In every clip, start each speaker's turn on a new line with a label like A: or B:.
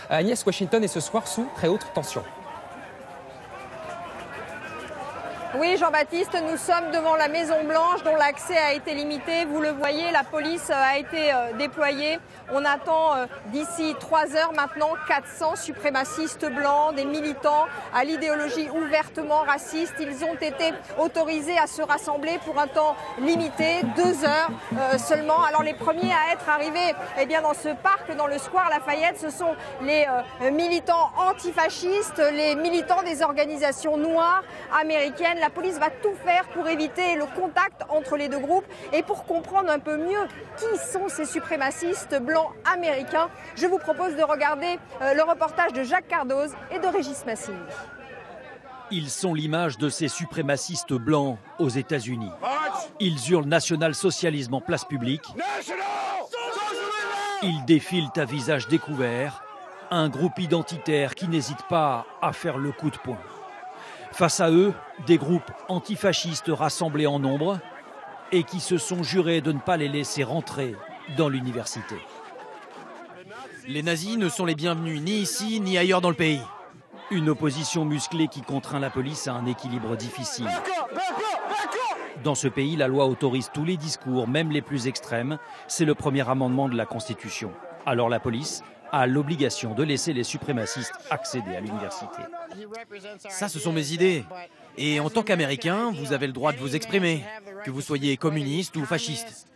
A: Agnès, Washington est ce soir sous très haute tension.
B: Oui, Jean-Baptiste, nous sommes devant la Maison-Blanche dont l'accès a été limité. Vous le voyez, la police a été déployée. On attend d'ici 3 heures maintenant 400 suprémacistes blancs, des militants à l'idéologie ouvertement raciste. Ils ont été autorisés à se rassembler pour un temps limité, 2 heures seulement. Alors les premiers à être arrivés dans ce parc, dans le square Lafayette, ce sont les militants antifascistes, les militants des organisations noires américaines. La police va tout faire pour éviter le contact entre les deux groupes et pour comprendre un peu mieux qui sont ces suprémacistes blancs américains. Je vous propose de regarder le reportage de Jacques Cardoz et de Régis Massini.
C: Ils sont l'image de ces suprémacistes blancs aux États-Unis. Ils hurlent national-socialisme en place publique. Ils défilent à visage découvert. Un groupe identitaire qui n'hésite pas à faire le coup de poing. Face à eux, des groupes antifascistes rassemblés en nombre et qui se sont jurés de ne pas les laisser rentrer dans l'université.
D: Les nazis ne sont les bienvenus ni ici ni ailleurs dans le pays.
C: Une opposition musclée qui contraint la police à un équilibre difficile. Dans ce pays, la loi autorise tous les discours, même les plus extrêmes. C'est le premier amendement de la Constitution. Alors la police a l'obligation de laisser les suprémacistes accéder à l'université.
D: Ça, ce sont mes idées. Et en tant qu'Américain, vous avez le droit de vous exprimer, que vous soyez communiste ou fasciste.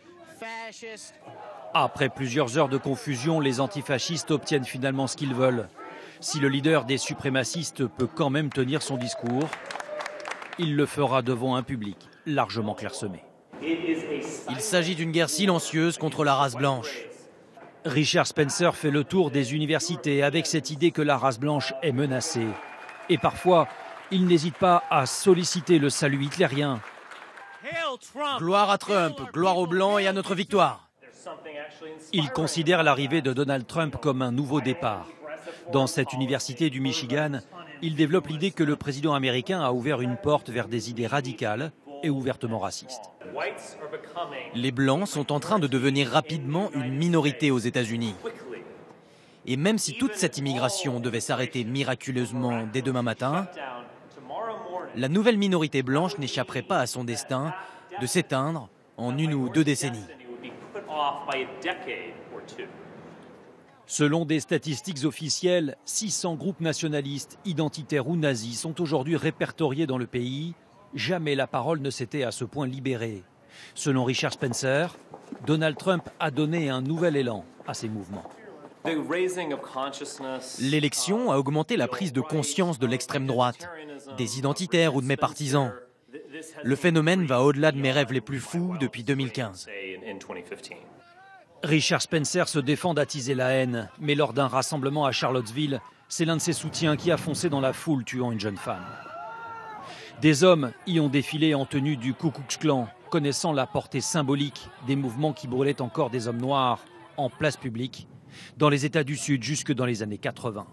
C: Après plusieurs heures de confusion, les antifascistes obtiennent finalement ce qu'ils veulent. Si le leader des suprémacistes peut quand même tenir son discours, il le fera devant un public largement clairsemé.
D: Il s'agit d'une guerre silencieuse contre la race blanche.
C: Richard Spencer fait le tour des universités avec cette idée que la race blanche est menacée. Et parfois, il n'hésite pas à solliciter le salut hitlérien.
D: Gloire à Trump, gloire aux Blancs et à notre victoire.
C: Il considère l'arrivée de Donald Trump comme un nouveau départ. Dans cette université du Michigan, il développe l'idée que le président américain a ouvert une porte vers des idées radicales et ouvertement racistes.
D: Les Blancs sont en train de devenir rapidement une minorité aux États-Unis. Et même si toute cette immigration devait s'arrêter miraculeusement dès demain matin, la nouvelle minorité blanche n'échapperait pas à son destin de s'éteindre en 1 ou 2 décennies.
C: Selon des statistiques officielles, 600 groupes nationalistes, identitaires ou nazis sont aujourd'hui répertoriés dans le pays. Jamais la parole ne s'était à ce point libérée. Selon Richard Spencer, Donald Trump a donné un nouvel élan à ces mouvements.
D: L'élection a augmenté la prise de conscience de l'extrême droite, des identitaires ou de mes partisans. Le phénomène va au-delà de mes rêves les plus fous depuis 2015.
C: Richard Spencer se défend d'attiser la haine, mais lors d'un rassemblement à Charlottesville, c'est l'un de ses soutiens qui a foncé dans la foule, tuant une jeune femme. Des hommes y ont défilé en tenue du Ku Klux Klan, connaissant la portée symbolique des mouvements qui brûlaient encore des hommes noirs en place publique, dans les États du Sud jusque dans les années 80.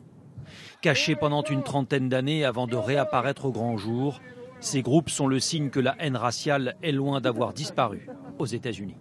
C: Cachés pendant une trentaine d'années avant de réapparaître au grand jour, ces groupes sont le signe que la haine raciale est loin d'avoir disparu aux États-Unis.